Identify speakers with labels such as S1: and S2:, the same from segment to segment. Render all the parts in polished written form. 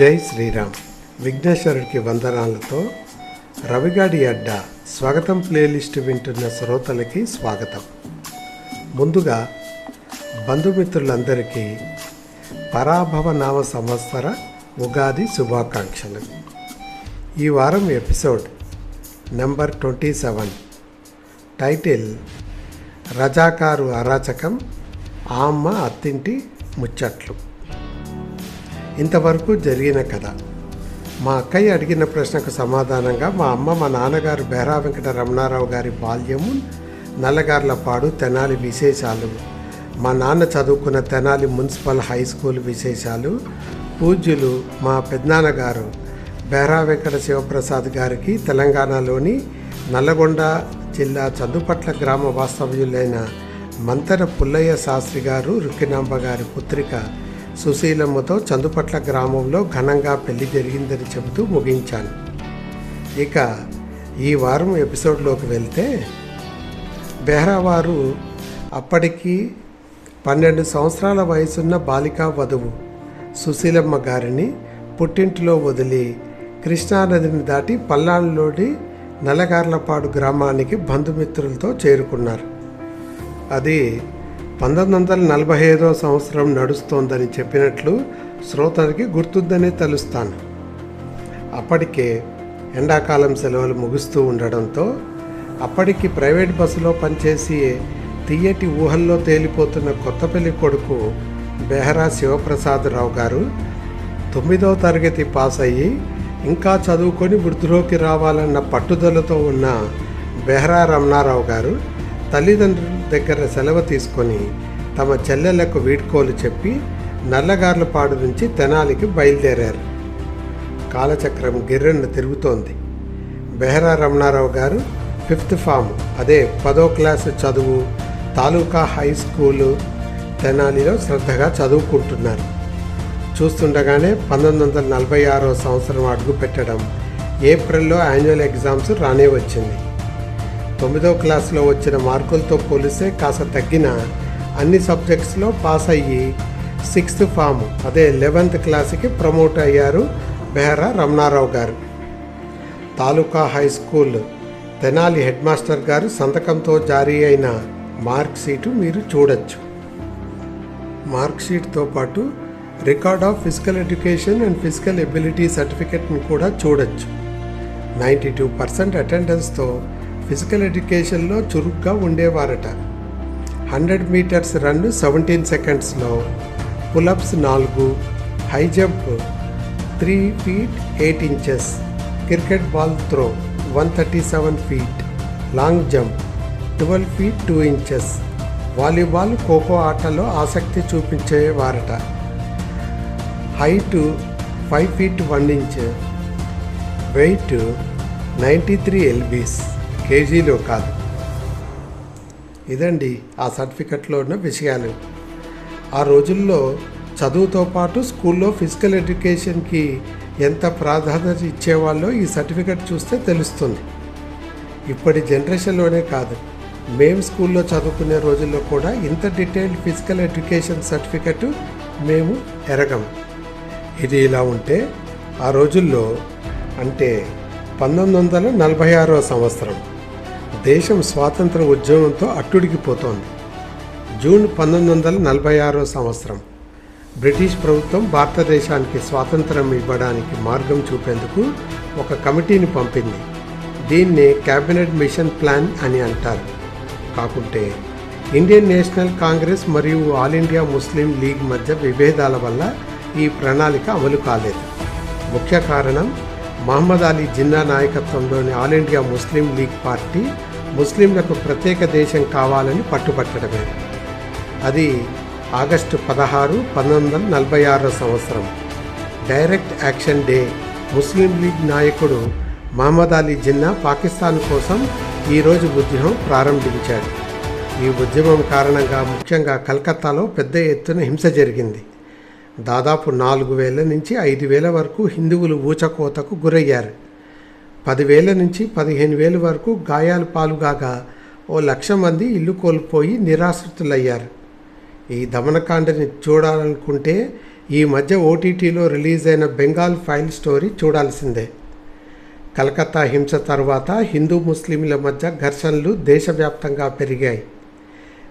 S1: జై శ్రీరామ్. విఘ్నేశ్వరుడికి వందనాలతో రవిగాడి అడ్డా స్వాగతం ప్లేలిస్ట్ వింటున్న శ్రోతలకి స్వాగతం. ముందుగా బంధుమిత్రులందరికీ పరాభవ నామ సంవత్సర ఉగాది శుభాకాంక్షలు. ఈ వారం ఎపిసోడ్ నెంబర్ 27, టైటిల్ రజాకారు అరాచకం, ఆమ్మ అత్తింటి ముచ్చట్లు. ఇంతవరకు జరిగిన కథ. మా అక్కయ్య అడిగిన ప్రశ్నకు సమాధానంగా మా అమ్మ మా నాన్నగారు బెహరా వెంకట రమణారావు గారి బాల్యము, నల్లగార్లపాడు, తెనాలి విశేషాలు, మా నాన్న చదువుకున్న తెనాలి మున్సిపల్ హై స్కూల్ విశేషాలు, పూజ్యులు మా పెద్దనాన్నగారు బెహరా వెంకట శివప్రసాద్ గారికి తెలంగాణలోని నల్లగొండ జిల్లా చందుపట్ల గ్రామ వాస్తవ్యులైన మంతెన పుల్లయ్య శాస్త్రి గారు రుక్కినాంబ గారి పుత్రిక సుశీలమ్మతో చందుపట్ల గ్రామంలో ఘనంగా పెళ్లి జరిగిందని చెబుతూ ముగించాను. ఇక ఈ వారం ఎపిసోడ్లోకి వెళ్తే, బెహ్రా వారు అప్పటికి 12 సంవత్సరాల వయసున్న బాలికా వధువు సుశీలమ్మ గారిని పుట్టింటిలో వదిలి కృష్ణానదిని దాటి పల్నాడులోని నల్లగార్లపాడు గ్రామానికి బంధుమిత్రులతో చేరుకున్నారు. అది 1945వ సంవత్సరం నడుస్తోందని చెప్పినట్లు శ్రోతలకి గుర్తుందని తెలుస్తాను. అప్పటికే ఎండాకాలం సెలవులు ముగుస్తూ ఉండడంతో అప్పటికి ప్రైవేట్ బస్సులో పనిచేసి తీయటి ఊహల్లో తేలిపోతున్న కొత్తపల్లి కొడుకు బెహరా శివప్రసాదరావు గారు 9వ తరగతి పాస్ అయ్యి ఇంకా చదువుకొని వృద్ధిలోకి రావాలన్న పట్టుదలతో ఉన్న బెహరా రమణారావు గారు తల్లిదండ్రుల దగ్గర సెలవు తీసుకొని తమ చెల్లెళ్లకు వీడ్కోలు చెప్పి నల్లగార్లపాడు నుంచి తెనాలికి బయలుదేరారు. కాలచక్రం గిర్రెను తిరుగుతోంది. బెహరా రమణారావు గారు 5th ఫామ్, అదే 10వ క్లాసు చదువు తాలూకా హై స్కూలు తెనాలిలో శ్రద్ధగా చదువుకుంటున్నారు. చూస్తుండగానే 1946వ సంవత్సరం అడుగుపెట్టడం, ఏప్రిల్లో యాన్యువల్ ఎగ్జామ్స్ రానే వచ్చింది. 9వ క్లాసులో వచ్చిన మార్కులతో పోలిస్తే కాస్త తగ్గిన అన్ని సబ్జెక్ట్స్లో పాస్ అయ్యి 6th ఫామ్, అదే 11th క్లాస్కి ప్రమోట్ అయ్యారు బెహరా రమణారావు గారు. Taluka high school Tenali headmaster గారు సంతకంతో జారీ అయిన మార్క్ షీటు మీరు చూడొచ్చు. మార్క్ షీట్తో పాటు record of physical education and physical ability సర్టిఫికెట్ని కూడా చూడొచ్చు. 92% అటెండెన్స్తో ఫిజికల్ ఎడ్యుకేషన్లో చురుగ్గా ఉండేవారట. 100 మీటర్స్ రన్ 17 సెకండ్స్లో, pullups 4, high jump 3 feet 8 inches, cricket ball throw 137 feet, long jump 12 feet 2 inches, volleyball, kho kho ఆటలో ఆసక్తి చూపించేవారట. Height 5 feet 1 inch, weight 93 lbs, కేజీలో కాదు. ఇదండి ఆ సర్టిఫికెట్లో ఉన్న విషయాలు. ఆ రోజుల్లో చదువుతో పాటు స్కూల్లో ఫిజికల్ ఎడ్యుకేషన్కి ఎంత ప్రాధాన్యత ఇచ్చేవాళ్ళో ఈ సర్టిఫికెట్ చూస్తే తెలుస్తుంది. ఇప్పటి జనరేషన్లోనే కాదు, మేము స్కూల్లో చదువుకునే రోజుల్లో కూడా ఇంత డీటెయిల్డ్ ఫిజికల్ ఎడ్యుకేషన్ సర్టిఫికెట్ మేము ఎరగం. ఇది ఇలా ఉంటే, ఆ రోజుల్లో అంటే 1946వ సంవత్సరం దేశం స్వాతంత్ర ఉద్యమంతో అట్టుడికిపోతోంది. జూన్ 1946వ సంవత్సరం బ్రిటిష్ ప్రభుత్వం భారతదేశానికి స్వాతంత్రం ఇవ్వడానికి మార్గం చూపేందుకు ఒక కమిటీని పంపింది. దీన్నే క్యాబినెట్ మిషన్ ప్లాన్ అని అంటారు. కాకుంటే ఇండియన్ నేషనల్ కాంగ్రెస్ మరియు ఆల్ ఇండియా ముస్లిం లీగ్ మధ్య విభేదాల వల్ల ఈ ప్రణాళిక అమలు కాలేదు. ముఖ్య కారణం మహమ్మద్ అలీ జిన్నా నాయకత్వంలోని ఆల్ ఇండియా ముస్లిం లీగ్ పార్టీ ముస్లింలకు ప్రత్యేక దేశం కావాలని పట్టుబట్టడమే. అది ఆగస్టు 16, 1946వ సంవత్సరం, డైరెక్ట్ యాక్షన్ డే. ముస్లిం లీగ్ నాయకుడు మహమ్మద్ అలీ జిన్నా పాకిస్తాన్ కోసం ఈరోజు ఉద్యమం ప్రారంభించాడు. ఈ ఉద్యమం కారణంగా ముఖ్యంగా కలకత్తాలో పెద్ద ఎత్తున హింస జరిగింది. దాదాపు 4,000 నుంచి 5,000 వరకు హిందువులు ఊచకోతకు గురయ్యారు. 10,000 నుంచి 15,000 వరకు గాయాలు పాలుగాగా 1,00,000 మంది ఇల్లు కోల్పోయి నిరాశ్రితులయ్యారు. ఈ దమనకాండని చూడాలనుకుంటే ఈ మధ్య ఓటీటీలో రిలీజ్ అయిన బెంగాల్ ఫైల్ స్టోరీ చూడాల్సిందే. కలకత్తా హింస తర్వాత హిందూ ముస్లింల మధ్య ఘర్షణలు దేశవ్యాప్తంగా పెరిగాయి.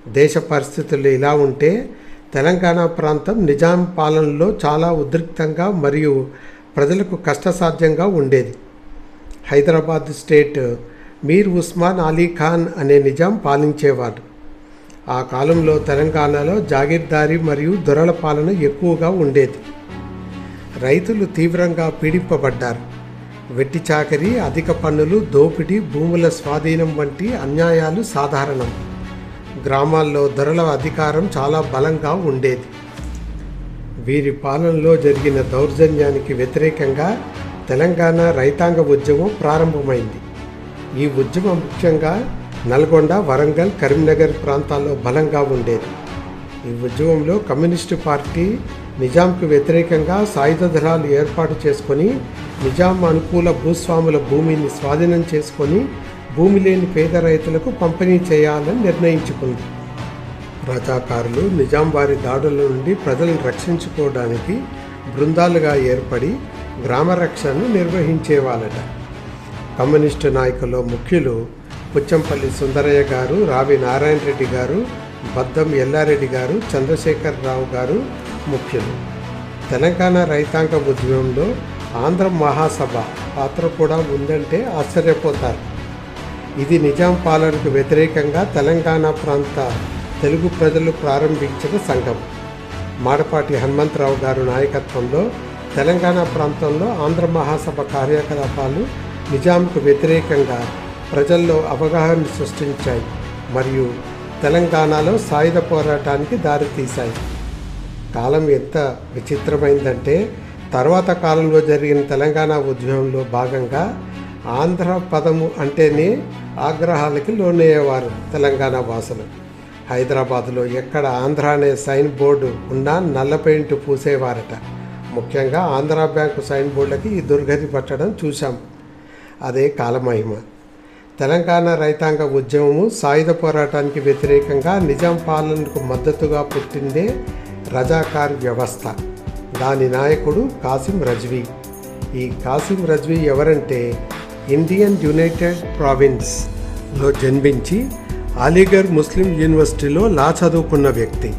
S1: దేశ పరిస్థితులు ఇలా ఉంటే తెలంగాణ ప్రాంతం నిజాం పాలనలో చాలా ఉద్రిక్తంగా మరియు ప్రజలకు కష్టసాధ్యంగా ఉండేది. హైదరాబాద్ స్టేట్ మీర్ ఉస్మాన్ అలీ ఖాన్ అనే నిజాం పాలించేవాడు. ఆ కాలంలో తెలంగాణలో జాగీర్దారీ మరియు దొరల పాలన ఎక్కువగా ఉండేది. రైతులు తీవ్రంగా పీడింపబడ్డారు. వెట్టి చాకరీ, అధిక పన్నులు, దోపిడీ, భూముల స్వాధీనం వంటి అన్యాయాలు సాధారణం. గ్రామాల్లో దొరల అధికారం చాలా బలంగా ఉండేది. వీరి పాలనలో జరిగిన దౌర్జన్యానికి వ్యతిరేకంగా తెలంగాణ రైతాంగ ఉద్యమం ప్రారంభమైంది. ఈ ఉద్యమం ముఖ్యంగా నల్గొండ, వరంగల్, కరీంనగర్ ప్రాంతాల్లో బలంగా ఉండేది. ఈ ఉద్యమంలో కమ్యూనిస్టు పార్టీ నిజాంకు వ్యతిరేకంగా సాయుధ దళాలు ఏర్పాటు చేసుకొని నిజాం అనుకూల భూస్వాముల భూమిని స్వాధీనం చేసుకొని భూమి లేని పేద రైతులకు పంపిణీ చేయాలని నిర్ణయించుకుంది. రజాకారులు నిజాం వారి దాడుల నుండి ప్రజలను రక్షించుకోవడానికి బృందాలుగా ఏర్పడి గ్రామ రక్షణను నిర్వహించేవాళ్ళట. కమ్యూనిస్టు నాయకుల్లో ముఖ్యులు పుచ్చంపల్లి సుందరయ్య గారు, రావి నారాయణ రెడ్డి గారు, బద్దం ఎల్లారెడ్డి గారు, చంద్రశేఖరరావు గారు ముఖ్యులు. తెలంగాణ రైతాంగ ఉద్యమంలో ఆంధ్ర మహాసభ పాత్ర కూడా ఉందంటే ఆశ్చర్యపోతారు. ఇది నిజాం పాలనకు వ్యతిరేకంగా తెలంగాణ ప్రాంత తెలుగు ప్రజలు ప్రారంభించిన సంఘం. మాడపాటి హనుమంతరావు గారు నాయకత్వంలో తెలంగాణ ప్రాంతంలో ఆంధ్ర మహాసభ కార్యకలాపాలు నిజాంకు వ్యతిరేకంగా ప్రజల్లో అవగాహన సృష్టించాయి మరియు తెలంగాణలో సాయుధ పోరాటానికి దారితీశాయి. కాలం ఎంత విచిత్రమైందంటే తర్వాత కాలంలో జరిగిన తెలంగాణ ఉద్యమంలో భాగంగా ఆంధ్ర పదము అంటేనే ఆగ్రహాలకి లోనయ్యేవారు తెలంగాణ వాసులు. హైదరాబాదులో ఎక్కడ ఆంధ్ర అనే సైన్ బోర్డు ఉన్నా నల్ల పెయింట్ పూసేవారట. ముఖ్యంగా ఆంధ్రా బ్యాంకు సైన్ బోర్డులకి ఈ దుర్గతి పట్టడం చూశాం. అదే కాలమహిమ. తెలంగాణ రైతాంగ ఉద్యమము సాయుధ పోరాటానికి వ్యతిరేకంగా నిజాం పాలనకు మద్దతుగా పుట్టిందే రజాకార్ వ్యవస్థ. దాని నాయకుడు కాసిం రజ్వీ. ఈ కాసిం రజ్వీ ఎవరంటే ఇండియన్ యునైటెడ్ ప్రావిన్స్లో జన్మించి అలీగర్ ముస్లిం యూనివర్సిటీలో లా చదువుకున్న వ్యక్తి.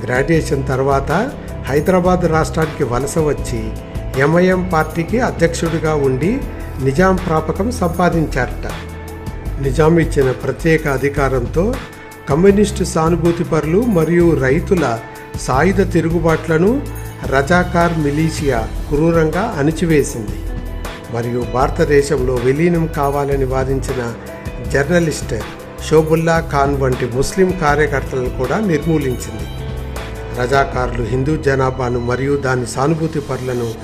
S1: గ్రాడ్యుయేషన్ తర్వాత హైదరాబాద్ రాష్ట్రానికి వలస వచ్చి ఎంఐఎం పార్టీకి అధ్యక్షుడిగా ఉండి నిజాం ప్రాపకం సంపాదించారట. నిజాం ఇచ్చిన ప్రత్యేక అధికారంతో కమ్యూనిస్టు సానుభూతిపరులు మరియు రైతుల సాయుధ తిరుగుబాట్లను రజాకార్ మిలీషియా క్రూరంగా అణిచివేసింది మరియు భారతదేశంలో విలీనం కావాలని వాదించిన జర్నలిస్ట్ షోబుల్లా ఖాన్ వంటి ముస్లిం కార్యకర్తలను కూడా నిర్మూలించింది. రజాకార్లు హిందూ జనాభాను మరియు దాని సానుభూతి పరులను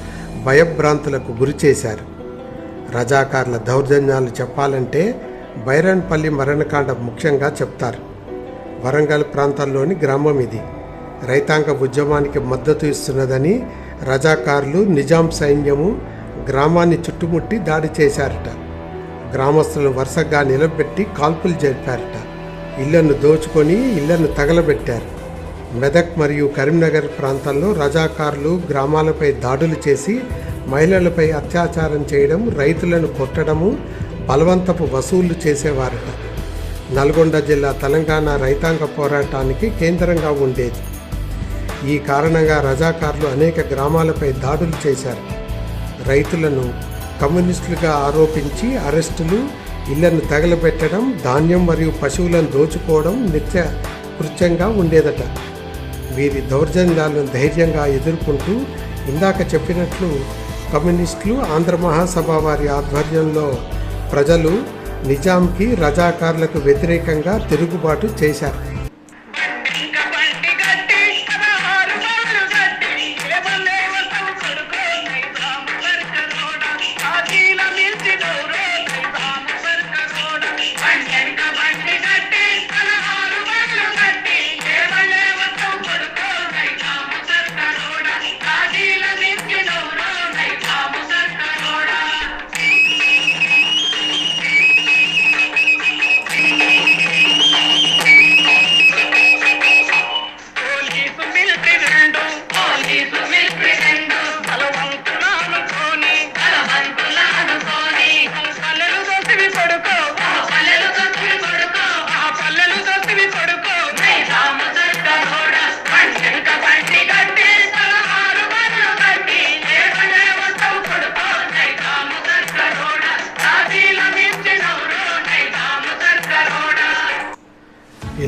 S1: భయభ్రాంతులకు గురిచేశారు. రజాకార్ల దౌర్జన్యాలు చెప్పాలంటే బైరన్పల్లి మరణకాండ ముఖ్యంగా చెప్తారు. వరంగల్ ప్రాంతాల్లోని గ్రామం ఇది. రైతాంగ ఉద్యమానికి మద్దతు ఇస్తున్నదని రజాకార్లు నిజాం సైన్యము గ్రామాన్ని చుట్టుముట్టి దాడి చేశారట. గ్రామస్తులను వరుసగా నిలబెట్టి కాల్పులు జరిపారట. ఇళ్లను దోచుకొని ఇళ్లను తగలబెట్టారు. మెదక్ మరియు కరీంనగర్ ప్రాంతాల్లో రజాకార్లు గ్రామాలపై దాడులు చేసి మహిళలపై అత్యాచారం చేయడం, రైతులను కొట్టడము, బలవంతపు వసూళ్లు చేసేవారట. నల్గొండ జిల్లా తెలంగాణ రైతాంగ పోరాటానికి కేంద్రంగా ఉండేది. ఈ కారణంగా రజాకార్లు అనేక గ్రామాలపై దాడులు చేశారు. రైతులను కమ్యూనిస్టులుగా ఆరోపించి అరెస్టులు, ఇళ్లను తగలబెట్టడం, ధాన్యం మరియు పశువులను దోచుకోవడం నిత్య కృత్యంగా ఉండేదట. వీరి దౌర్జన్యాలను ధైర్యంగా ఎదుర్కొంటూ ఇందాక చెప్పినట్లు కమ్యూనిస్టులు ఆంధ్ర మహాసభ వారి ఆధ్వర్యంలో ప్రజలు నిజాంకి రజాకార్లకు వ్యతిరేకంగా తిరుగుబాటు చేశారు.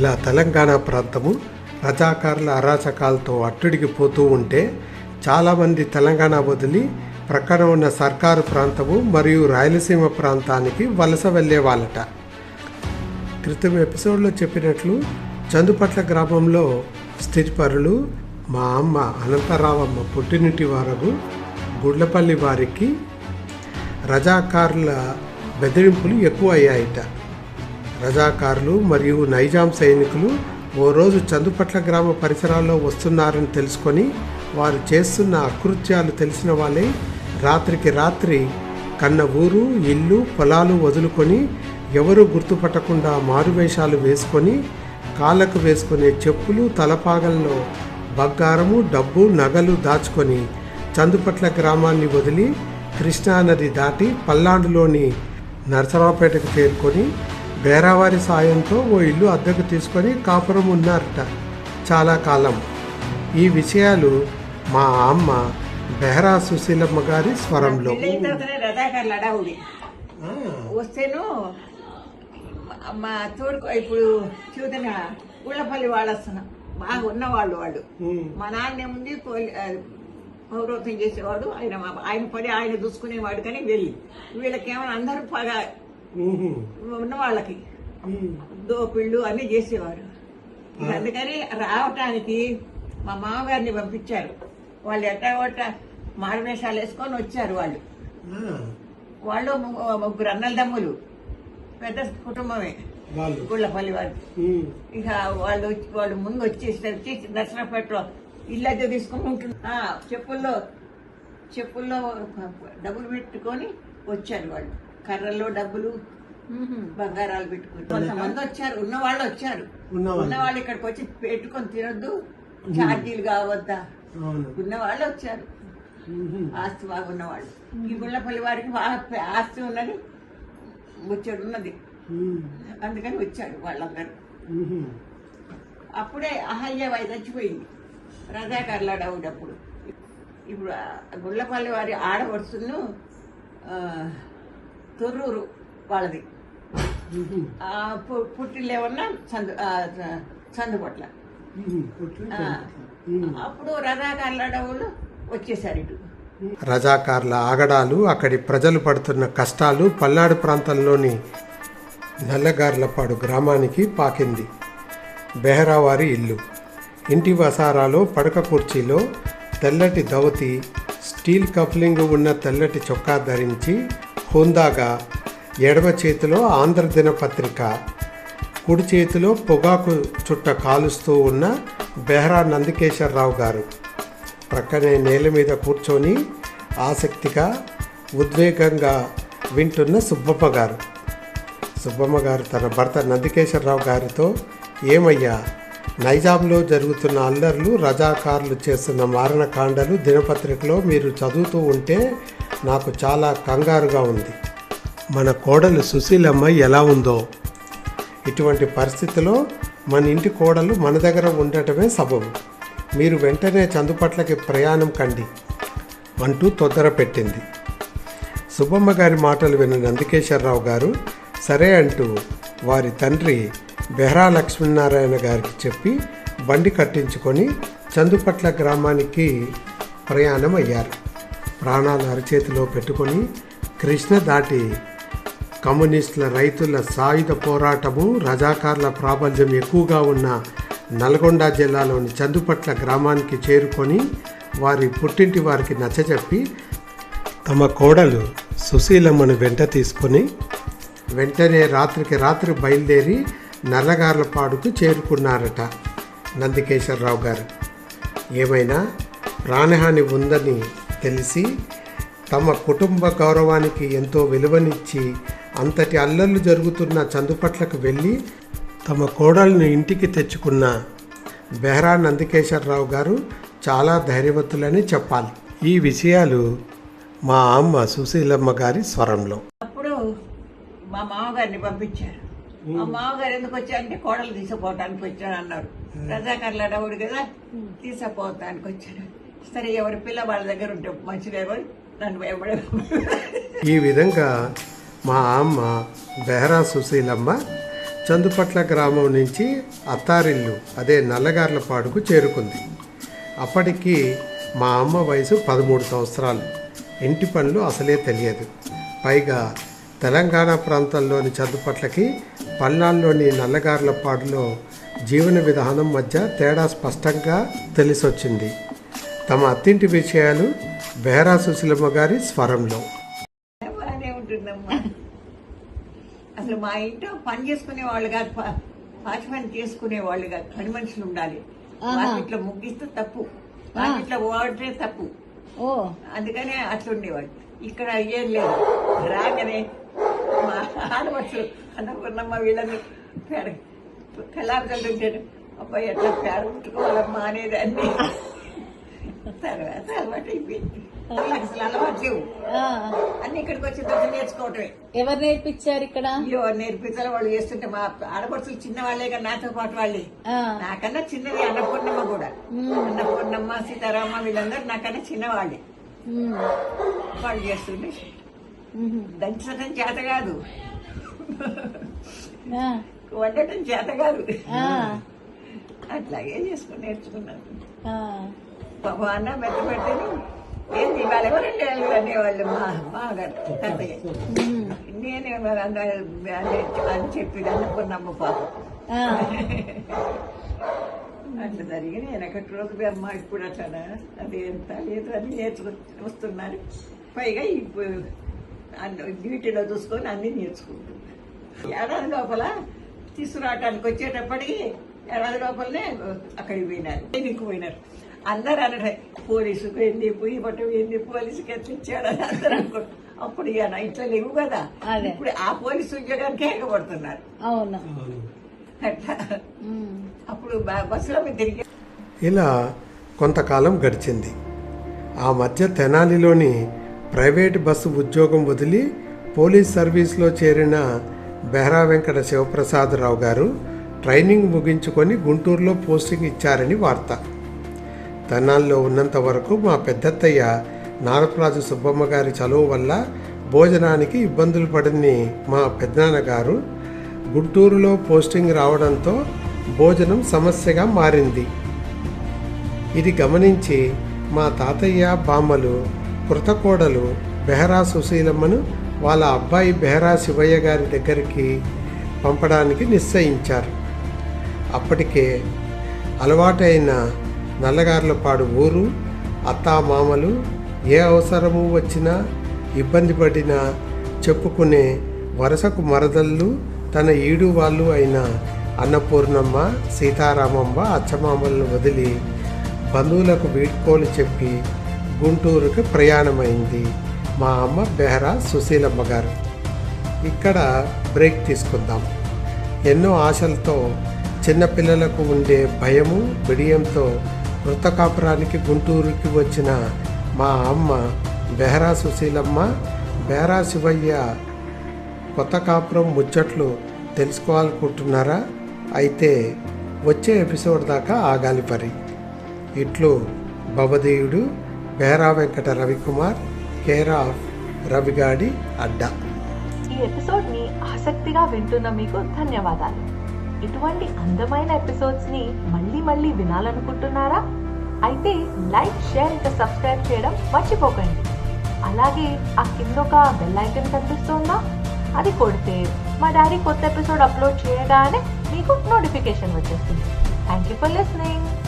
S1: ఇలా తెలంగాణ ప్రాంతము రజాకారుల అరాచకాలతో అట్టుడికిపోతూ ఉంటే చాలామంది తెలంగాణ వదిలి ప్రక్కన ఉన్న సర్కారు ప్రాంతము మరియు రాయలసీమ ప్రాంతానికి వలస వెళ్ళేవాళ్ళట. క్రితం ఎపిసోడ్లో చెప్పినట్లు చందుపట్ల గ్రామంలో స్థితిపరులు మా అమ్మ అనంతరావమ్మ పుట్టినిటి వారకు గుడ్లపల్లి వారికి రజాకారుల బెదిరింపులు ఎక్కువ అయ్యాయిట. రజాకారులు మరియు నైజాం సైనికులు ఓ రోజు చందుపట్ల గ్రామ పరిసరాల్లో వస్తున్నారని తెలుసుకొని వారు చేస్తున్న అకృత్యాలు తెలిసిన వాళ్ళే రాత్రికి రాత్రి కన్న ఊరు, ఇల్లు, పొలాలు వదులుకొని ఎవరూ గుర్తుపట్టకుండా మారువేషాలు వేసుకొని కాళ్ళకు వేసుకునే చెప్పులు, తలపాగల్లో బంగారము, డబ్బు, నగలు దాచుకొని చందుపట్ల గ్రామాన్ని వదిలి కృష్ణానది దాటి పల్నాడులోని నరసరావుపేటకు చేరుకొని బేరావారి సాయంతో ఓ ఇల్లు అద్దెకు తీసుకొని కాపురం ఉన్నారట చాలా కాలం. ఈ విషయాలు మా అమ్మ బెహరా సుశీలమ్మ గారి స్వరంలో.
S2: వస్తేను మా తోడు ఇప్పుడు చూసిన గుళ్ళపల్లి వాళ్ళు వస్తున్నా బాగా ఉన్నవాళ్ళు వాళ్ళు. మా నాన్న ముందు పౌరత్వం చేసేవాడు, ఆయన పని ఆయన చూసుకునేవాడు. కానీ వీళ్ళకేమైనా అందరూ పగ ఉన్న వాళ్ళకి దోపిళ్ళు అన్నీ చేసేవారు. అందుకని రావటానికి మా మామగారిని పంపించారు. వాళ్ళు ఎట్ట మారువేషాలు వేసుకొని వచ్చారు. వాళ్ళు ముగ్గురు అన్నలదమ్ములు, పెద్ద కుటుంబమే గుళ్ళపల్లి వాళ్ళు. ఇక వాళ్ళు ముందు వచ్చేసరికి నర్సరావుపేటలో ఇల్లు అయితే తీసుకొని ఉంటున్నా చెప్పుల్లో డబ్బులు పెట్టుకొని వచ్చారు. వాళ్ళు కర్రల్లో డబ్బులు, బంగారాలు పెట్టుకుని కొంతమంది వచ్చారు. ఉన్నవాళ్ళు వచ్చారు. ఉన్నవాళ్ళు ఇక్కడికి వచ్చి పెట్టుకొని తినొద్దు, ఛార్జీలు కావద్దా, ఉన్నవాళ్ళు వచ్చారు. ఆస్తి బాగున్న వాళ్ళు. ఈ గుళ్ళపల్లి వారికి ఆస్తి ఉన్నది, వచ్చాడు ఉన్నది, అందుకని వచ్చాడు వాళ్ళందరూ. అప్పుడే అహల్యబాయి చచ్చిపోయింది రజాకారుల డౌడప్పుడు. ఇప్పుడు గుళ్ళపల్లి వారి ఆడవడుసును తొర్రూరు వాళ్ళది, పుట్టిల్లేమన్నా చందుపట్ల. అప్పుడు రజాకారుల డౌలు వచ్చేసారు ఇటు.
S1: రజాకార్ల ఆగడాలు, అక్కడి ప్రజలు పడుతున్న కష్టాలు పల్నాడు ప్రాంతంలోని నల్లగార్లపాడు గ్రామానికి పాకింది. బెహరావారి ఇల్లు. ఇంటి వసారాలో పడక కుర్చీలో తెల్లటి దవతి, స్టీల్ కప్లింగ్ ఉన్న తెల్లటి చొక్కా ధరించి హుందాగా ఎడమ చేతిలో ఆంధ్ర దినపత్రిక, కుడి చేతిలో పొగాకు చుట్ట కాలుస్తూ ఉన్న బెహరా నందికేశ్వరరావు గారు. ప్రక్కనే నేల మీద కూర్చొని ఆసక్తిగా ఉద్వేగంగా వింటున్న సుబ్బమ్మ గారు. సుబ్బమ్మ గారు తన భర్త నందికేశ్వరరావు గారితో, ఏమయ్యా, నైజాంలో జరుగుతున్న అల్లర్లు, రజాకారులు చేస్తున్న మారణకాండలు దినపత్రికలో మీరు చదువుతూ ఉంటే నాకు చాలా కంగారుగా ఉంది. మన కోడలు సుశీలమ్మ ఎలా ఉందో, ఇటువంటి పరిస్థితిలో మన ఇంటి కోడలు మన దగ్గర ఉండటమే సబబు. మీరు వెంటనే చందుపట్లకి ప్రయాణం కండి అంటూ తొందర పెట్టింది. సుబ్బమ్మ గారి మాటలు విన్న నందికేశ్వరరావు గారు సరే అంటూ వారి తండ్రి బెహరా లక్ష్మీనారాయణ గారికి చెప్పి బండి కట్టించుకొని చందుపట్ల గ్రామానికి ప్రయాణం అయ్యారు. ప్రాణాలు అరచేతిలో పెట్టుకొని కృష్ణ దాటి కమ్యూనిస్టుల, రైతుల సాయుధ పోరాటము, రజాకార్ల ప్రాబల్యం ఎక్కువగా ఉన్న నల్గొండ జిల్లాలోని చందుపట్ల గ్రామానికి చేరుకొని వారి పుట్టింటి వారికి నచ్చజెప్పి తమ కోడలు సుశీలమ్మను వెంట తీసుకొని వెంటనే రాత్రికి రాత్రి బయలుదేరి నల్లగార్లపాడుకు చేరుకున్నారట నందికేశ్వరరావు గారు. ఏమైనా ప్రాణహాని ఉందని తెలిసి తమ కుటుంబ గౌరవానికి ఎంతో విలువనిచ్చి అంతటి అల్లర్లు జరుగుతున్న చందుపట్లకు వెళ్ళి తమ కోడలను ఇంటికి తెచ్చుకున్న బెహరా నందికేశ్వరరావు గారు చాలా ధైర్యవంతులని చెప్పాలి. ఈ విషయాలు మా అమ్మ సుశీలమ్మ గారి స్వరంలో.
S2: అప్పుడు మా మామగారిని పంపించారు. మా మామగారు ఎందుకు వచ్చారంటే కోడలు తీసుకుపోవటానికి వచ్చాడు అన్నారు. రజాకారుల డౌడు కదా, తీసుకుపోవటానికి వచ్చాడు. సరే, ఎవరి పిల్ల వాళ్ళ దగ్గర ఉంటే మంచిదేమో నన్ను భయపడే.
S1: ఈ విధంగా మా అమ్మ బెహరా సుశీలమ్మ చందుపట్ల గ్రామం నుంచి అత్తారిల్లు అదే నల్లగార్లపాడుకు చేరుకుంది. అప్పటికి మా అమ్మ వయసు 13 సంవత్సరాలు. ఇంటి పనులు అసలే తెలియదు. పైగా తెలంగాణ ప్రాంతంలోని చందుపట్లకి పల్నాల్లోని నల్లగార్లపాడులో జీవన విధానం మధ్య తేడా స్పష్టంగా తెలిసొచ్చింది. తమ అత్తింటి విషయాలు బెహరా సుశీలమ్మ గారి స్వరంలో.
S2: బాగానే ఉంటుందమ్మా. అసలు మా ఇంట్లో పని చేసుకునే వాళ్ళు కాదు, పాచి పని చేసుకునే వాళ్ళు కాదు, పని మనుషులు ఉండాలి. వాకిట్లో ముగ్గిస్తే తప్పు, వాకిట్లో ఓడితే తప్పు. అందుకనే అట్లుండేవాళ్ళు. ఇక్కడ అయ్యేది లేదు. రాగానే మా ఆడపడుచు అన్నపూర్ణమ్మ వీళ్ళని పేడ కళాపదలు ఉంటాడు. అబ్బాయి ఎట్లా పేడ కుట్టుకోవాలమ్మా అనేది అన్ని. తర్వాత అలవాటు అయిపోయింది. అసలు అలవాటు లేవు అన్ని. ఇక్కడికి వచ్చి దొడ్డు నేర్చుకోవటమే.
S3: ఎవరు నేర్పించారు ఇక్కడ?
S2: ఎవరు నేర్పించాలో వాళ్ళు చేస్తుంటే మా ఆడపడుచులు చిన్న వాళ్ళే కదా, నాతో పాటు వాళ్ళే. నాకన్నా చిన్నది అన్నపూర్ణమ్మ కూడా. అన్నపూర్ణమ్మ, సీతారామ వీళ్ళందరూ నాకన్నా చిన్నవాళ్ళే. వాళ్ళు చేస్తుండే. దంచడం చేత కాదు, వండటం చేత కాదు. అట్లాగే చేసుకుని నేర్చుకున్నాను. పాపం అన్న మెత్త పెట్టాను. ఏంది ఇవాళ ఎవరంటే అనేవాళ్ళు మా మామగారు తాతయ్య. నేనే అని చెప్పి అన్నపూర్ణమ్మ పాపం. అట్లా జరిగి నేను ఎక్కడి రోజు అమ్మ ఇప్పుడు అట్లా అది ఎంత లేదు అని నేర్చుకుని వస్తున్నారు. పైగా ఇప్పుడు డ్యూటీలో చూసుకొని అన్ని నేర్చుకుంటున్నాను. ఏడాది లోపల తీసుకురావటానికి వచ్చేటప్పటికి ఏడాది లోపలనే అక్కడికి పోయినారు, ట్రైనింగ్కి పోయినారు. అందరు అనడే పోలీసు పోయింది, పొయ్యి పట్టు పోయింది, పోలీసుకి ఎత్తిచ్చాడు అని అందరూ అనుకుంటారు. అప్పుడు ఇట్లా లేవు కదా, ఇప్పుడు ఆ పోలీసు ఉద్యోగానికి ఎగబడుతున్నారు.
S3: అవును.
S2: అట్లా అప్పుడు బస్సులో మేము తిరిగి.
S1: ఇలా కొంతకాలం గడిచింది. ఆ మధ్య తెనాలిలోని ప్రైవేట్ బస్సు ఉద్యోగం వదిలి పోలీస్ సర్వీస్లో చేరిన బెహరా వెంకట శివప్రసాదరావు గారు ట్రైనింగ్ ముగించుకొని గుంటూరులో పోస్టింగ్ ఇచ్చారని వార్త. తెనాల్లో ఉన్నంత వరకు మా పెద్దత్తయ్య నారపరాజు సుబ్బమ్మ గారి చదువు వల్ల భోజనానికి ఇబ్బందులు పడని మా పెద్దనాన్నగారు గుంటూరులో పోస్టింగ్ రావడంతో భోజనం సమస్యగా మారింది. ఇది గమనించి మా తాతయ్య బామ్మలు కృతకోడలు బెహరా సుశీలమ్మను వాళ్ళ అబ్బాయి బెహరా శివయ్య గారి దగ్గరికి పంపడానికి నిశ్చయించారు. అప్పటికే అలవాటైన నల్లగార్లపాడు ఊరు, అత్తామామలు ఏ అవసరము వచ్చినా ఇబ్బంది పడినా చెప్పుకునే వరుసకు మరదళ్ళు తన ఈడు వాళ్ళు అయిన అన్నపూర్ణమ్మ, సీతారామమ్మ, అచ్చమామలను వదిలి బంధువులకు వీడ్కోలు చెప్పి గుంటూరుకి ప్రయాణమైంది మా అమ్మ బెహరా సుశీలమ్మ గారు. ఇక్కడ బ్రేక్ తీసుకుందాం. ఎన్నో ఆశలతో చిన్నపిల్లలకు ఉండే భయము బిడియంతో వృత్త కాపురానికి గుంటూరుకి వచ్చిన మా అమ్మ బెహరా సుశీలమ్మ, బెహరా శివయ్య కొత్త కాపురం ముచ్చట్లు తెలుసుకోవాలనుకుంటున్నారా? అయితే వచ్చే ఎపిసోడ్ దాకా ఆగాలి మరి. ఇట్లు భవదేయుడు బెహరా వెంకట రవికుమార్, కేర్ ఆఫ్ రవిగాడి అడ్డా.
S4: ఈ ఎపిసోడ్ ని ఆసక్తిగా వింటున్న మీకు ధన్యవాదాలు. ఇటువంటి అందమైన ఎపిసోడ్స్ ని మళ్ళీ మళ్ళీ వినాలనుకుంటున్నారా? అయితే లైక్, షేర్ ఇంకా సబ్స్క్రైబ్ చేయడం మర్చిపోకండి. అలాగే ఆ కింద ఒక బెల్ ఐకాన్ కనిపిస్తోందా? అది కొడితే మా డాడీ కొత్త ఎపిసోడ్ అప్లోడ్ చేయగానే మీకు నోటిఫికేషన్ వచ్చేస్తుంది. Thank you for listening.